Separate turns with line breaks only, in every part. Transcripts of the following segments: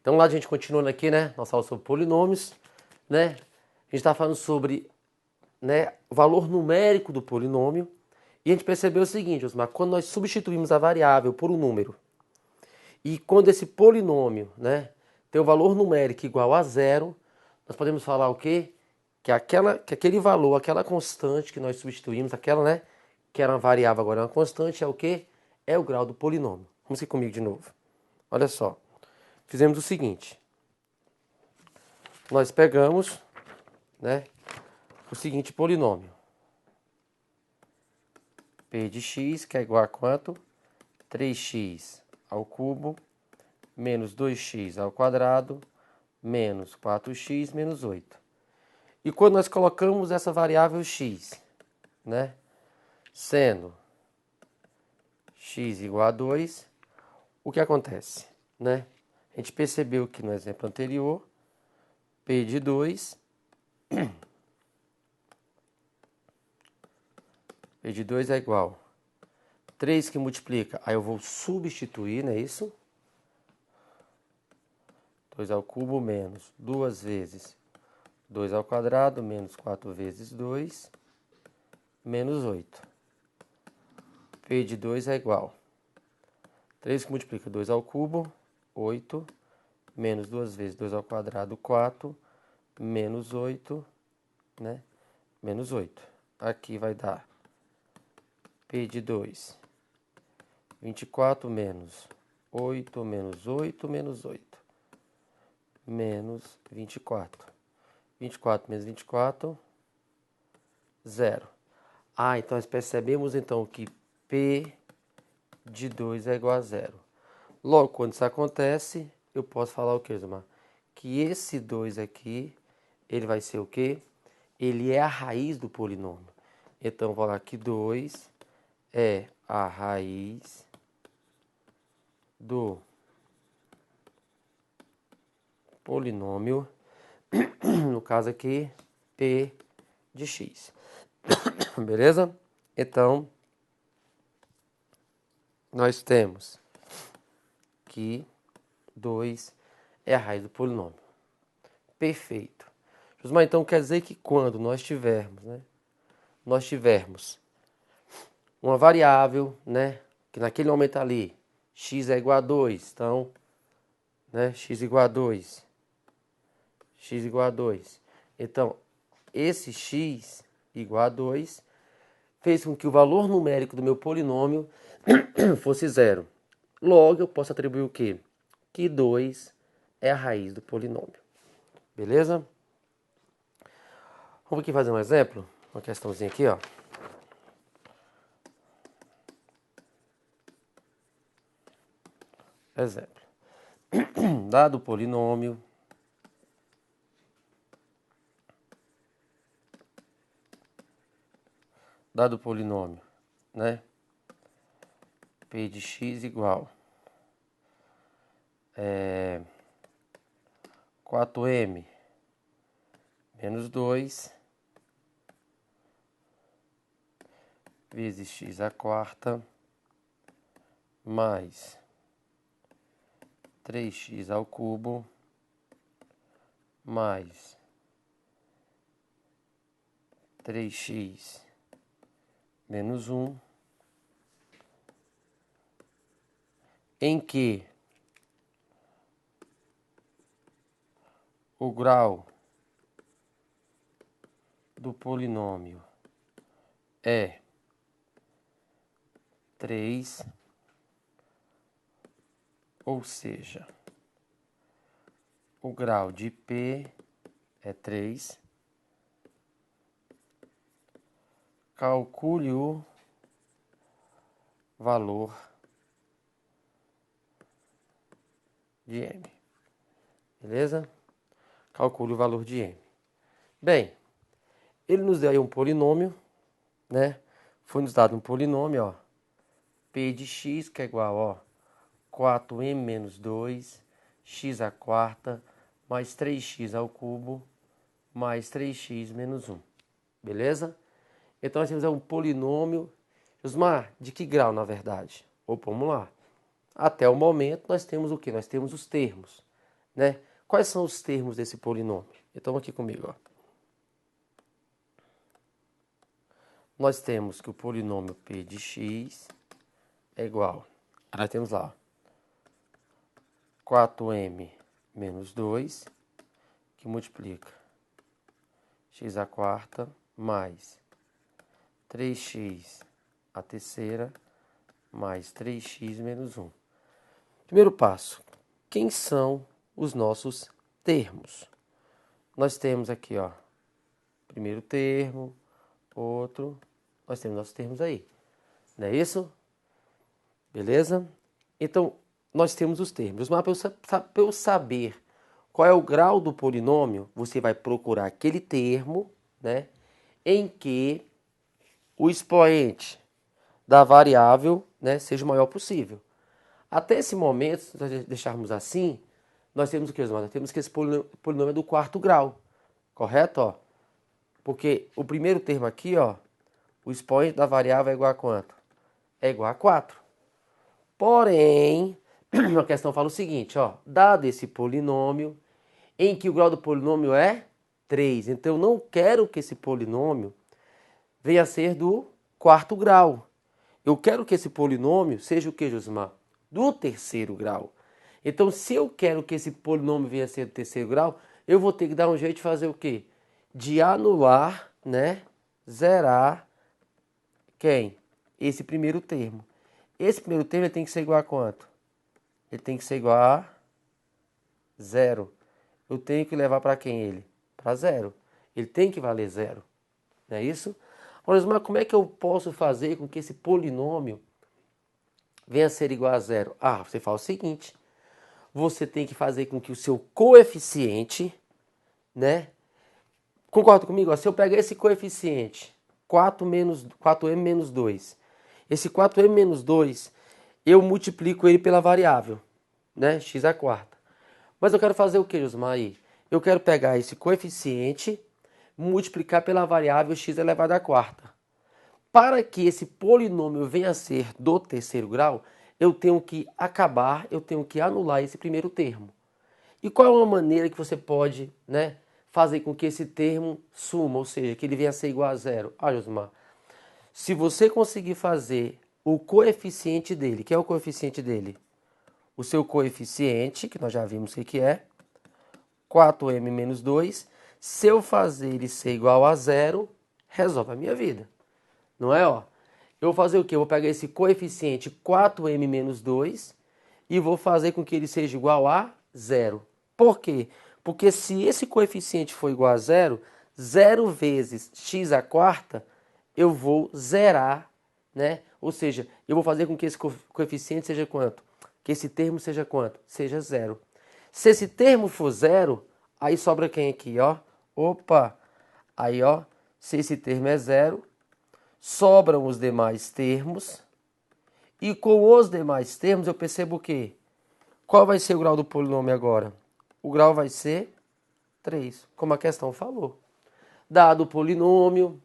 Então lá a gente continuando aqui, né? Nossa aula sobre polinômios, né? A gente está falando sobre, né, o valor numérico do polinômio. E a gente percebeu o seguinte, Osmar, quando nós substituímos a variável por um número, e quando esse polinômio, né, tem o valor numérico igual a zero, nós podemos falar o quê? Que aquele valor, aquela constante que nós substituímos, aquela, né, que era uma variável, agora é uma constante, é o quê? É o grau do polinômio. Vamos aqui comigo de novo. Olha só. Fizemos o seguinte. Nós pegamos, né, o seguinte polinômio. P de x, que é igual a quanto? 3x ao cubo, menos 2x ao quadrado, menos 4x, menos 8. E quando nós colocamos essa variável x, né, sendo x igual a 2, o que acontece, né? A gente percebeu que no exemplo anterior, P de 2, P de 2 é igual 3 que multiplica, aí eu vou substituir, não é isso? 2 ao cubo menos 2 vezes 2 ao quadrado, menos 4 vezes 2, menos 8. P de 2 é igual 3 que multiplica 2 ao cubo, 8, menos 2 vezes 2 ao quadrado, 4, menos 8, né? Menos 8. Aqui vai dar P de 2, 24 menos 8, menos 8, menos 8, menos 24. 24 menos 24, 0. Ah, então nós percebemos então que P de 2 é igual a 0. Logo, quando isso acontece, eu posso falar o que, Zumar? Que esse 2 aqui, ele vai ser o quê? Ele é a raiz do polinômio. Então, vou falar que 2 é a raiz do polinômio, no caso aqui, P de x. Beleza? Então, nós temos que 2 é a raiz do polinômio. Perfeito. Josmar, então quer dizer que quando nós tivermos, né? Nós tivermos uma variável, né? Que naquele momento ali, x é igual a 2. Então, né? X igual a 2. X igual a 2. Então, esse x igual a 2 fez com que o valor numérico do meu polinômio fosse 0. Logo, eu posso atribuir o quê? Que 2 é a raiz do polinômio. Beleza? Vamos aqui fazer um exemplo. Uma questãozinha aqui, ó. Exemplo. Dado o polinômio, né? P de x igual 4m menos 2 vezes x à quarta mais 3x ao cubo mais 3x menos 1, em que o grau do polinômio é 3, ou seja, o grau de P é 3. Calcule o valor de M. Beleza? Calcule o valor de M. Bem, ele nos deu aí um polinômio, né? Foi nos dado um polinômio, ó. P de x, que é igual, ó, 4m menos 2, x à quarta, mais 3x ao cubo, mais 3x menos 1. Beleza? Então, nós temos um polinômio. Osmar, de que grau, na verdade? Opa, vamos lá. Até o momento, nós temos o quê? Nós temos os termos. né? Quais são os termos desse polinômio? Então, aqui comigo, ó. Nós temos que o polinômio P de x é igual. Nós temos lá, ó, 4m menos 2, que multiplica x à quarta mais 3x à terceira mais 3x menos 1. Primeiro passo, quem são os nossos termos? Nós temos aqui, ó, primeiro termo, outro, nós temos nossos termos aí, não é isso? Beleza? Então, nós temos os termos, mas para eu saber qual é o grau do polinômio, você vai procurar aquele termo, né, em que o expoente da variável, né, seja o maior possível. Até esse momento, se nós deixarmos assim, nós temos o que, Osmar? Nós temos que esse polinômio é do quarto grau, correto? Ó? Porque o primeiro termo aqui, ó, o expoente da variável é igual a quanto? É igual a 4. Porém, a questão fala o seguinte, ó, dado esse polinômio, em que o grau do polinômio é 3. Então, eu não quero que esse polinômio venha a ser do quarto grau. Eu quero que esse polinômio seja o que, Josimar? Do terceiro grau. Então, se eu quero que esse polinômio venha a ser do terceiro grau, eu vou ter que dar um jeito de fazer o quê? De anular, né? Zerar quem? Esse primeiro termo. Esse primeiro termo ele tem que ser igual a quanto? Ele tem que ser igual a 0. Eu tenho que levar para quem ele? Para 0. Ele tem que valer 0. Não é isso? Mas como é que eu posso fazer com que esse polinômio venha a ser igual a 0? Ah, você faz o seguinte. Você tem que fazer com que o seu coeficiente, né? Concorda comigo? Se eu pegar esse coeficiente, 4m menos 2, esse 4m menos 2, eu multiplico ele pela variável, né? X à quarta. Mas eu quero fazer o que, Josmar? Aí? Eu quero pegar esse coeficiente, multiplicar pela variável x elevado à quarta. Para que esse polinômio venha a ser do terceiro grau, eu tenho que anular esse primeiro termo. E qual é uma maneira que você pode, né, fazer com que esse termo suma, ou seja, que ele venha a ser igual a 0? Ah, Josmar, se você conseguir fazer o coeficiente dele, que é o coeficiente dele? O seu coeficiente, que nós já vimos o que é, 4m menos 2, se eu fazer ele ser igual a 0, resolve a minha vida. Não é, ó? Eu vou fazer o quê? Eu vou pegar esse coeficiente 4m menos 2 e vou fazer com que ele seja igual a 0. Por quê? Porque se esse coeficiente for igual a 0, 0 vezes x à quarta, eu vou zerar, né? Ou seja, eu vou fazer com que esse coeficiente seja quanto? Que esse termo seja quanto? Seja 0. Se esse termo for 0, aí sobra quem aqui, ó? Opa! Aí, ó, se esse termo é 0, sobram os demais termos. E com os demais termos eu percebo o quê? Qual vai ser o grau do polinômio agora? O grau vai ser 3, como a questão falou. Dado o polinômio,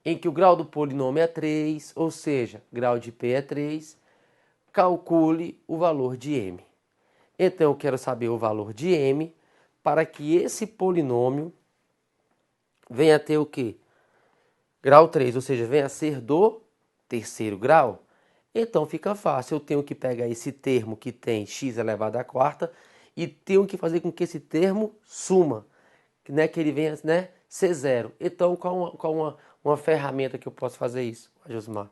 em que o grau do polinômio é 3, ou seja, grau de P é 3, calcule o valor de M. Então, eu quero saber o valor de M para que esse polinômio venha a ter o quê? Grau 3, ou seja, venha a ser do terceiro grau. Então, fica fácil. Eu tenho que pegar esse termo que tem x elevado à quarta e tenho que fazer com que esse termo suma, né, que ele venha, né, ser 0. Então, qual uma ferramenta que eu posso fazer isso, Josmar?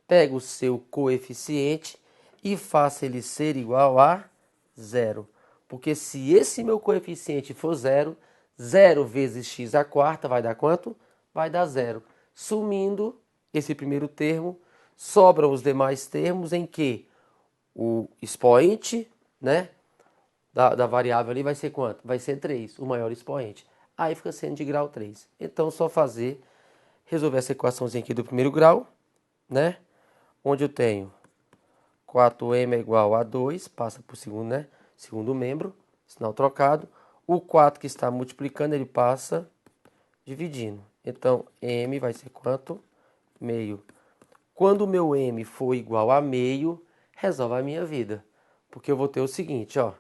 Pega o seu coeficiente e faça ele ser igual a 0. Porque se esse meu coeficiente for 0, 0 vezes x à quarta vai dar quanto? Vai dar 0. Sumindo esse primeiro termo, sobram os demais termos em que o expoente, né, da variável ali vai ser quanto? Vai ser 3, o maior expoente. Aí fica sendo de grau 3. Então, só resolver essa equaçãozinha aqui do primeiro grau, né? Onde eu tenho 4m é igual a 2, passa para o segundo, né? Segundo membro, sinal trocado. O 4 que está multiplicando, ele passa dividindo. Então, m vai ser quanto? Meio. Quando o meu m for igual a meio, resolve a minha vida. Porque eu vou ter o seguinte, ó.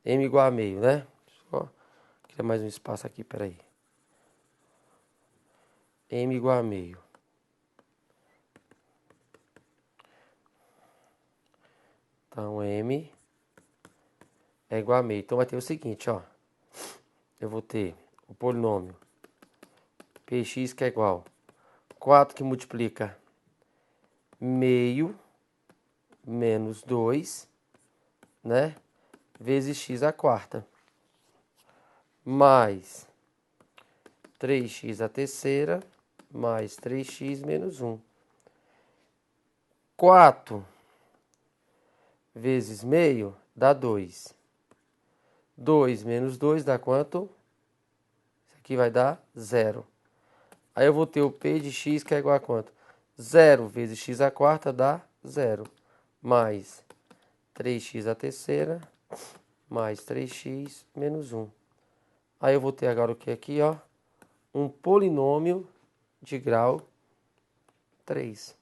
m igual a meio, né? Só criar mais um espaço aqui, peraí. M igual a meio. Então, m é igual a meio. Então, vai ter o seguinte, ó. Eu vou ter o polinômio px que é igual 4 que multiplica meio menos 2, né? Vezes x à quarta. Mais 3x à terceira, mais 3x menos 1. 4 vezes meio dá 2. 2 menos 2 dá quanto? Isso aqui vai dar 0. Aí eu vou ter o P de x que é igual a quanto? 0 vezes x à quarta dá 0. Mais 3x à terceira, mais 3x menos 1. Aí eu vou ter agora o que aqui, ó? Um polinômio de grau 3,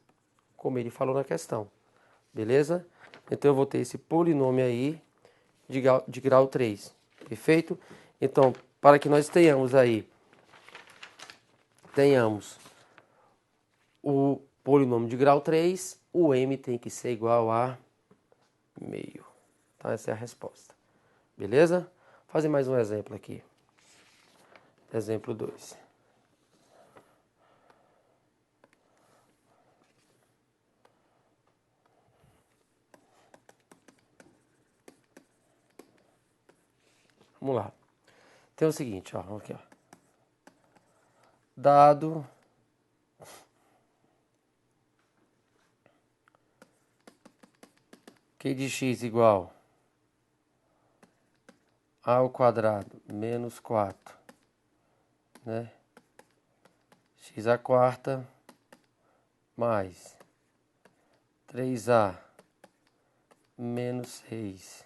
como ele falou na questão. Beleza? Então eu vou ter esse polinômio aí de grau 3. Perfeito? Então, para que nós tenhamos aí, o polinômio de grau 3, o m tem que ser igual a meio. Então essa é a resposta. Beleza? Vou fazer mais um exemplo aqui. Exemplo 2. Vamos lá. Tem o seguinte, ó, aqui, ó. Dado q de x igual a ao quadrado menos 4, né? X à quarta mais 3a menos 6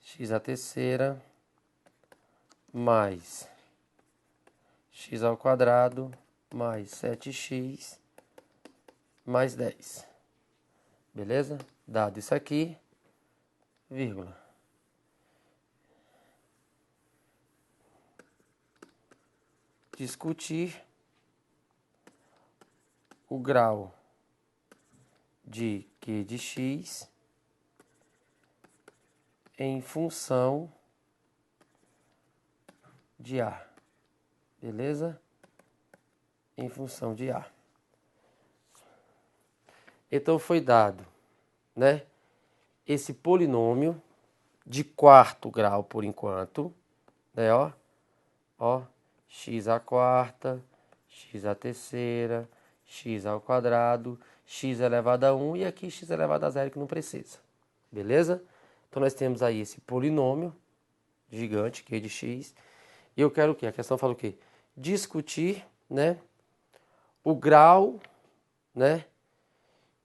x à terceira mais x ao quadrado mais 7x mais 10. Beleza? Dado isso aqui, vírgula. Discutir o grau de q de x em função de A. Beleza? Em função de A. Então foi dado, né, esse polinômio de quarto grau por enquanto, né, ó, x à quarta, x à terceira, x ao quadrado, x elevado a 1 e aqui x elevado a 0 que não precisa. Beleza? Então nós temos aí esse polinômio gigante, q de x. E eu quero o quê? A questão fala o quê? Discutir, né, o grau, né,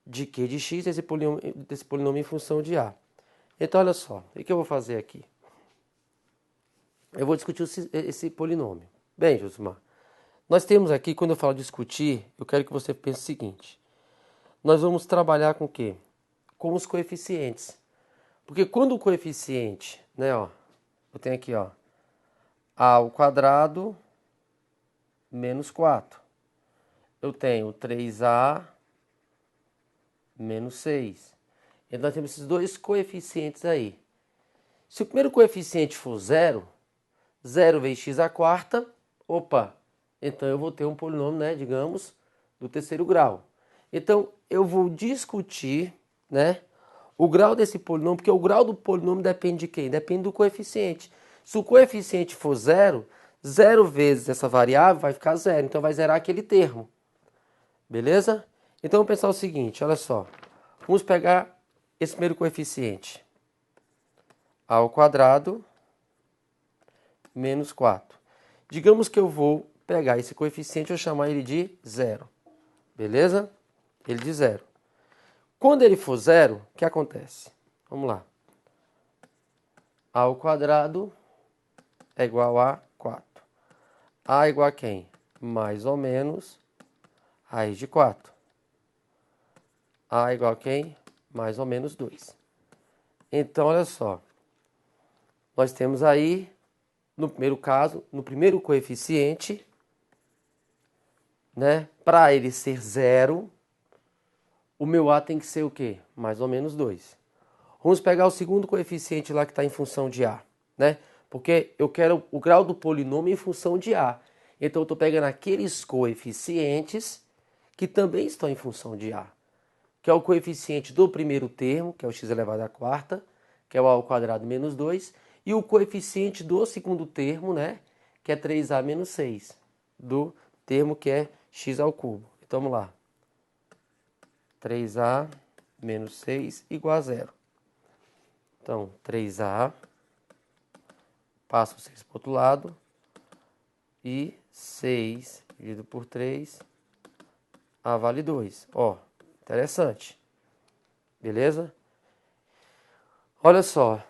de q de x desse polinômio em função de A. Então, olha só, o que eu vou fazer aqui? Eu vou discutir esse polinômio. Bem, Josimar, nós temos aqui, quando eu falo discutir, eu quero que você pense o seguinte. Nós vamos trabalhar com o quê? Com os coeficientes. Porque quando o coeficiente, né, ó, eu tenho aqui, ó, a ao quadrado menos 4. Eu tenho 3a menos 6. Então, nós temos esses dois coeficientes aí. Se o primeiro coeficiente for 0, 0 vezes x à quarta, opa, então eu vou ter um polinômio, né, digamos, do terceiro grau. Então, eu vou discutir, né, o grau desse polinômio, porque o grau do polinômio depende de quem? Depende do coeficiente. Se o coeficiente for 0, 0 vezes essa variável vai ficar 0, então vai zerar aquele termo. Beleza? Então, vamos pensar o seguinte, olha só. Vamos pegar esse primeiro coeficiente. A ao quadrado menos 4. Digamos que eu vou pegar esse coeficiente e vou chamar ele de 0. Beleza? Ele de 0. Quando ele for 0, o que acontece? Vamos lá. A ao quadrado é igual a 4. A é igual a quem? Mais ou menos raiz de 4. A é igual a quem? Mais ou menos 2. Então, olha só. nós temos aí, no primeiro caso, no primeiro coeficiente, né? Para ele ser 0, o meu A tem que ser o quê? Mais ou menos 2. Vamos pegar o segundo coeficiente lá que está em função de A, né? Porque eu quero o grau do polinômio em função de A. Então eu estou pegando aqueles coeficientes que também estão em função de A, que é o coeficiente do primeiro termo, que é o x elevado à quarta, que é o a ao quadrado menos 2, e o coeficiente do segundo termo, né, que é 3a menos 6, do termo que é x ao cubo. Então vamos lá. 3a menos 6 igual a 0. Então, 3a, passa o 6 para o outro lado, e 6 dividido por 3, a vale 2. Ó, interessante. Beleza? Olha só.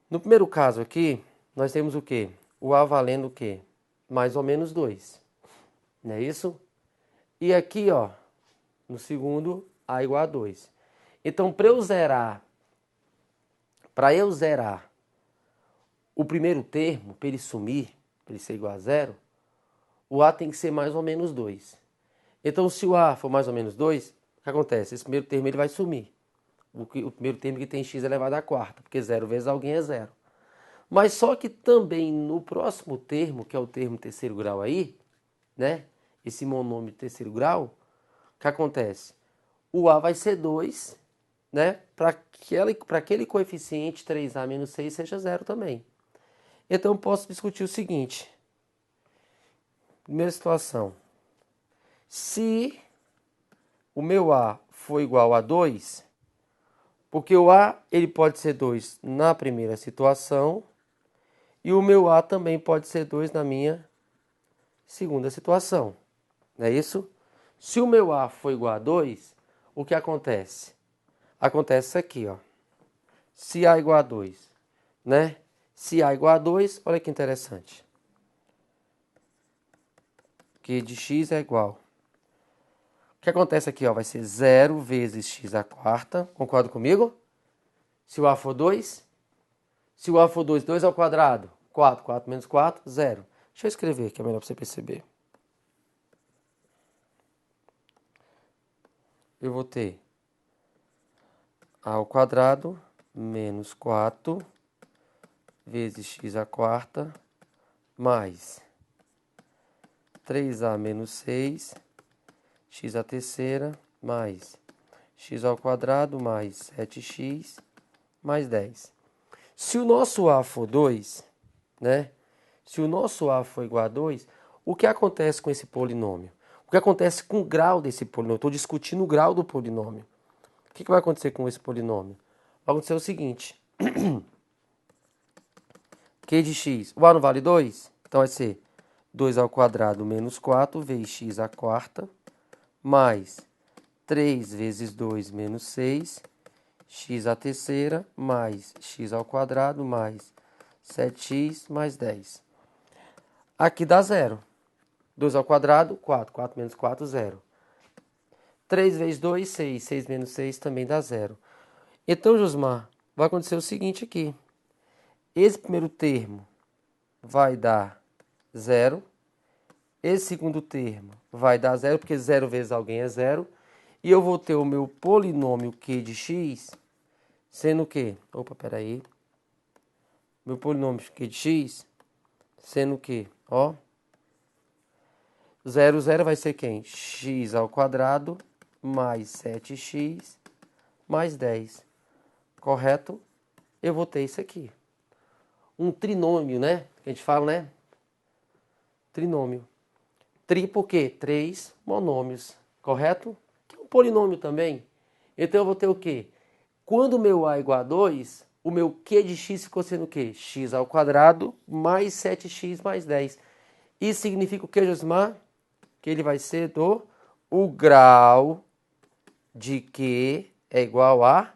No primeiro caso aqui, nós temos o quê? O a valendo o quê? Mais ou menos 2. Não é isso? E aqui, ó, no segundo, a igual a 2. Então, para eu zerar o primeiro termo, para ele sumir, para ele ser igual a 0, o a tem que ser mais ou menos 2. Então, se o a for mais ou menos 2, o que acontece? Esse primeiro termo ele vai sumir. O primeiro termo que tem x elevado à quarta, porque 0 vezes alguém é 0. Mas só que também no próximo termo, que é o termo terceiro grau aí, né? Esse monômio de terceiro grau, o que acontece? O a vai ser 2, né? Para aquele coeficiente 3a menos 6 seja 0 também. Então eu posso discutir o seguinte. Primeira situação. Se o meu a for igual a 2, porque o a ele pode ser 2 na primeira situação, e o meu a também pode ser 2 na minha segunda situação. Não é isso? Se o meu a for igual a 2, o que acontece? Acontece isso aqui, ó. Se a igual a 2, né? Se a igual a 2, olha que interessante. Q de x é igual. O que acontece aqui, ó? Vai ser 0 vezes x à quarta. Concorda comigo? Se o a for 2. Se o a for 2, 2 ao quadrado. 4. 4 menos 4, 0. Deixa eu escrever que é melhor para você perceber. Eu vou ter a ao quadrado menos 4 vezes x à quarta mais 3a menos 6, x à terceira, mais x ao quadrado mais 7x mais 10. Se o nosso a for 2, né? Se o nosso a for igual a 2, o que acontece com esse polinômio? O que acontece com o grau desse polinômio? Estou discutindo o grau do polinômio. O que vai acontecer com esse polinômio? Vai acontecer o seguinte. Q de x, o a não vale 2? Então vai ser 2 ao quadrado menos 4 vezes x à quarta, mais 3 vezes 2 menos 6, x à terceira, mais x ao quadrado, mais 7x, mais 10. Aqui dá 0. 2 ao quadrado, 4. 4 menos 4, 0. 3 vezes 2, 6. 6 menos 6 também dá 0. Então, Josmar, vai acontecer o seguinte aqui. Esse primeiro termo vai dar 0. Esse segundo termo vai dar 0, porque 0 vezes alguém é 0. E eu vou ter o meu polinômio Q de x sendo o quê? Opa, peraí. Meu polinômio Q de x sendo o quê? Ó. 0, 0 vai ser quem? X ao quadrado mais 7x mais 10. Correto? Eu vou ter isso aqui. Um trinômio, né? Que a gente fala, né? Trinômio. Tri por quê? 3 monômios. Correto? Que é um polinômio também. Então eu vou ter o quê? Quando o meu a é igual a 2, o meu q de x ficou sendo o quê? X ao quadrado mais 7x mais 10. Isso significa o que, Josmar? Que ele vai ser o grau de Q é igual a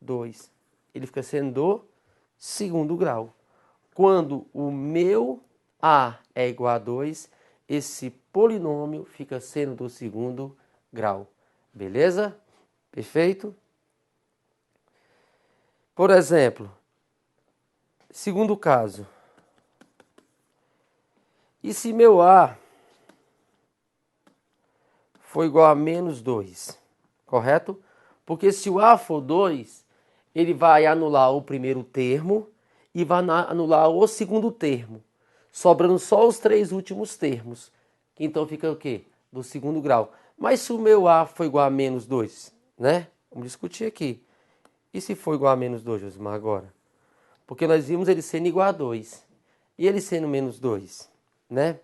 2. Ele fica sendo do segundo grau. Quando o meu A é igual a 2, esse polinômio fica sendo do segundo grau. Beleza? Perfeito? Por exemplo, Segundo caso. E se meu A for igual a menos 2, correto? Porque se o A for 2, ele vai anular o primeiro termo e vai anular o segundo termo, sobrando só os 3 últimos termos. Então fica o quê? Do segundo grau. Mas se o meu A for igual a menos 2, né? Vamos discutir aqui. E se for igual a menos 2, Josimar, agora? Porque nós vimos ele sendo igual a 2. E ele sendo menos 2, né?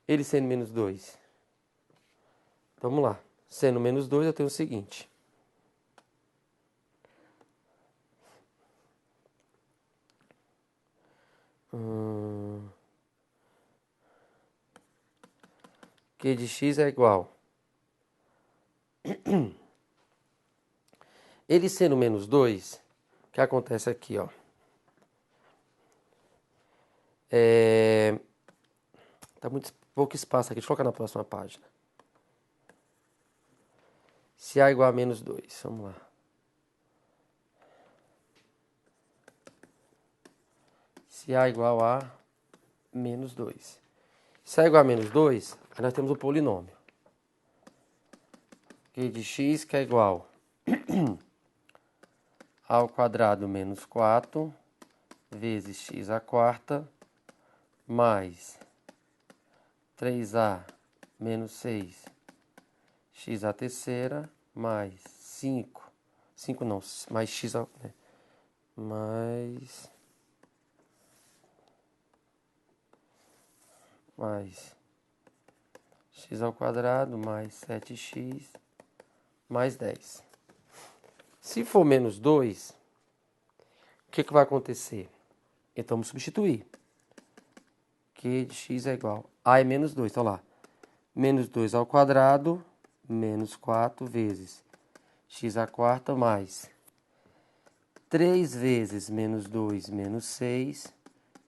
Ele sendo menos 2. Vamos lá. Sendo menos 2, eu tenho o seguinte. Q de x é igual. Ele sendo menos 2, o que acontece aqui, ó? Tá muito pouco espaço aqui. Deixa eu colocar na próxima página. Se A igual a menos 2, vamos lá. Se A igual a menos 2. Se A igual a menos 2, aí nós temos o polinômio. Q de x que é igual a ao quadrado menos 4 vezes x à quarta mais 3a menos 6 x à terceira mais 5. 5 não, mais x ao... Né? Mais x ao quadrado mais 7x mais 10. Se for menos 2, o que vai acontecer? Então vamos substituir. Q de x é igual a é menos 2, então lá. Menos 2 ao quadrado menos 4 vezes x à quarta mais 3 vezes menos 2 menos 6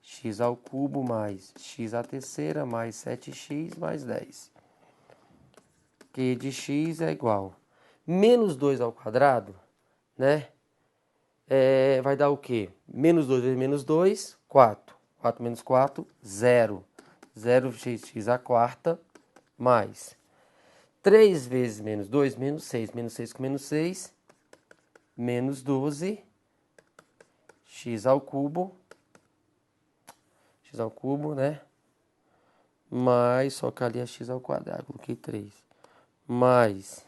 x ao cubo mais x à terceira mais 7x mais 10. Q de x é igual menos 2 ao quadrado, né? Vai dar o quê? Menos 2 vezes menos 2, 4. 4 menos 4, 0. 0 x à quarta mais 3 vezes menos 2, menos 6. Menos 6 com menos 6, menos 12 x ao cubo, né? Mais, só que ali é x ao quadrado, coloquei 3. Mais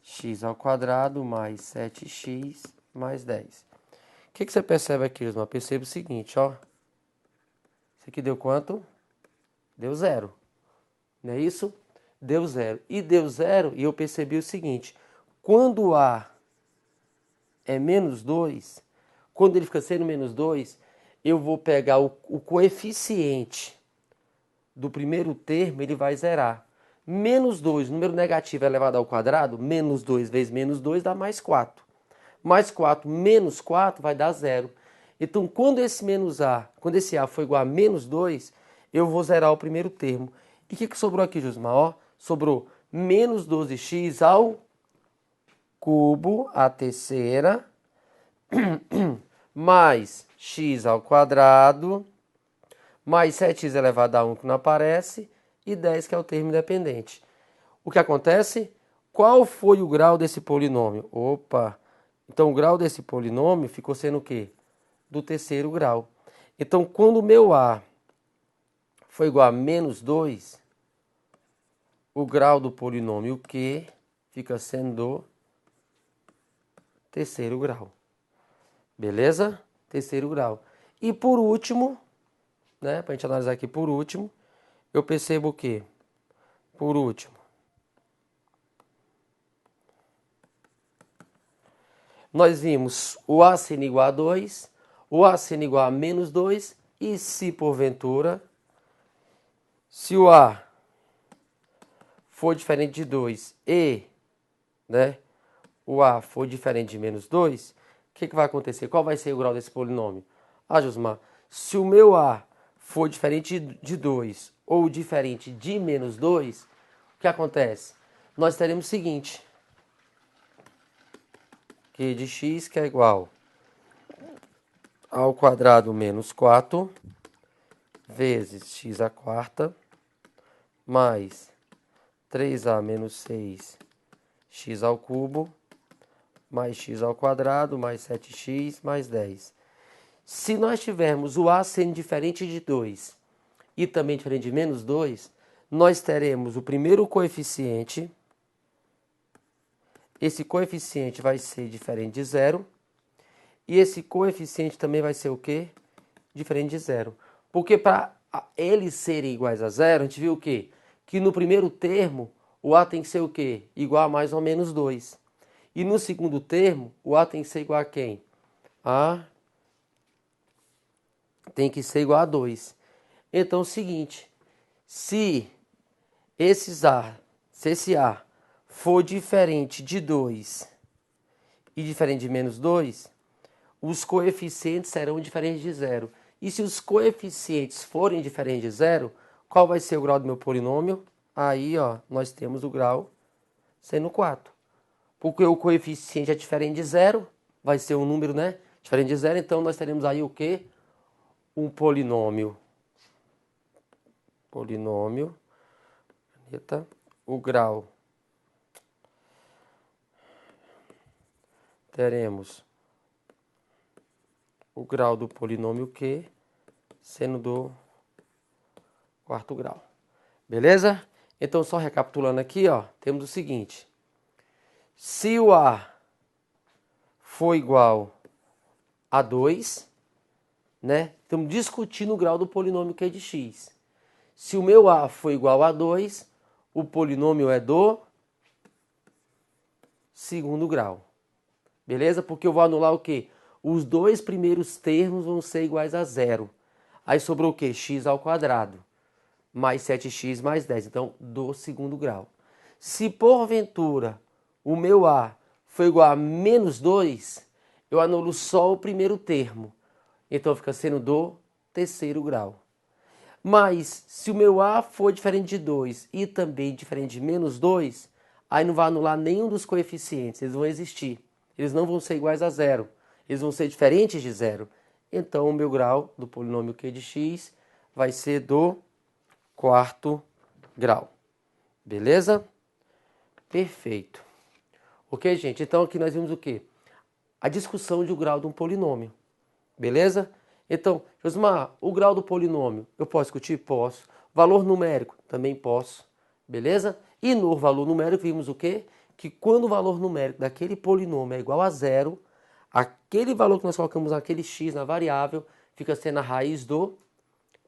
x ao quadrado mais 7x mais 10. O que você percebe aqui, Osmar? Perceba o seguinte, ó. Isso aqui deu quanto? Deu 0. Não é isso? Deu 0. E deu 0 e eu percebi o seguinte. Quando A é menos 2, quando ele fica sendo menos 2, eu vou pegar o coeficiente do primeiro termo, ele vai zerar. Menos 2, número negativo elevado ao quadrado, menos 2 vezes menos 2 dá mais 4. Mais 4 menos 4 vai dar 0. Então, quando esse A for igual a menos 2, eu vou zerar o primeiro termo. E o que sobrou aqui, Josmar? Ó, sobrou menos 12x ao cubo, a terceira, mais x ao quadrado, mais 7x elevado a 1 que não aparece, e 10 que é o termo independente. O que acontece? Qual foi o grau desse polinômio? Opa! Então o grau desse polinômio ficou sendo o quê? Do terceiro grau. Então quando o meu A foi igual a menos 2, o grau do polinômio Q fica sendo do terceiro grau. Beleza? Terceiro grau. E por último, né, para a gente analisar aqui por último, eu percebo o quê? Por último, nós vimos o A sendo igual a 2, o A sendo igual a menos 2, e se porventura, se o A for diferente de 2 e, né, o A for diferente de menos 2, o que vai acontecer? Qual vai ser o grau desse polinômio? Ah, Josmar, se o meu A for diferente de 2 ou diferente de menos 2, o que acontece? Nós teremos o seguinte, Q de x que é igual ao quadrado menos 4 vezes x à quarta mais 3a menos 6 x ao cubo mais x ao quadrado mais 7x mais 10. Se nós tivermos o a sendo diferente de 2 e também diferente de menos 2, nós teremos o primeiro coeficiente. Esse coeficiente vai ser diferente de 0. E esse coeficiente também vai ser o quê? Diferente de 0. Porque para eles serem iguais a 0, a gente viu o quê? Que no primeiro termo, o a tem que ser o quê? Igual a mais ou menos 2. E no segundo termo, o a tem que ser igual a quem? A tem que ser igual a 2. Então é o seguinte, se esse a for diferente de 2 e diferente de menos 2, os coeficientes serão diferentes de 0. E se os coeficientes forem diferentes de 0, qual vai ser o grau do meu polinômio? Aí, ó, nós temos o grau sendo 4. Porque o coeficiente é diferente de 0, vai ser um número, né? Diferente de 0, então nós teremos aí o quê? Um polinômio. O grau. Teremos o grau do polinômio Q sendo do quarto grau. Beleza? Então, só recapitulando aqui, ó, temos o seguinte. Se o a for igual a 2, né? Estamos discutindo o grau do polinômio Q de x. Se o meu a for igual a 2, o polinômio é do segundo grau. Beleza? Porque eu vou anular o quê? Os dois primeiros termos vão ser iguais a 0. Aí sobrou o quê? X ao quadrado. Mais 7x mais 10. Então, do segundo grau. Se porventura o meu a for igual a menos 2, eu anulo só o primeiro termo. Então, fica sendo do terceiro grau. Mas, se o meu a for diferente de 2 e também diferente de menos 2, aí não vai anular nenhum dos coeficientes. Eles vão existir. Eles não vão ser iguais a 0. Eles vão ser diferentes de 0. Então, o meu grau do polinômio Q de x vai ser do quarto grau. Beleza? Perfeito. Ok, gente? Então, aqui nós vimos o quê? A discussão de o grau de um polinômio. Beleza? Então, Josmar, o grau do polinômio, eu posso discutir? Posso. Valor numérico? Também posso. Beleza? E no valor numérico vimos o quê? Que quando o valor numérico daquele polinômio é igual a 0, aquele valor que nós colocamos naquele x na variável fica sendo a raiz do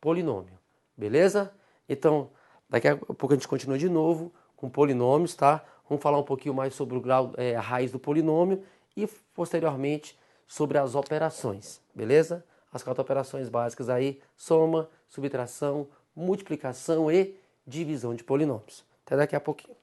polinômio. Beleza? Então, daqui a pouco a gente continua de novo com polinômios, tá? Vamos falar um pouquinho mais sobre o grau, a raiz do polinômio e posteriormente sobre as operações, beleza? As 4 operações básicas aí, soma, subtração, multiplicação e divisão de polinômios. Até daqui a pouquinho.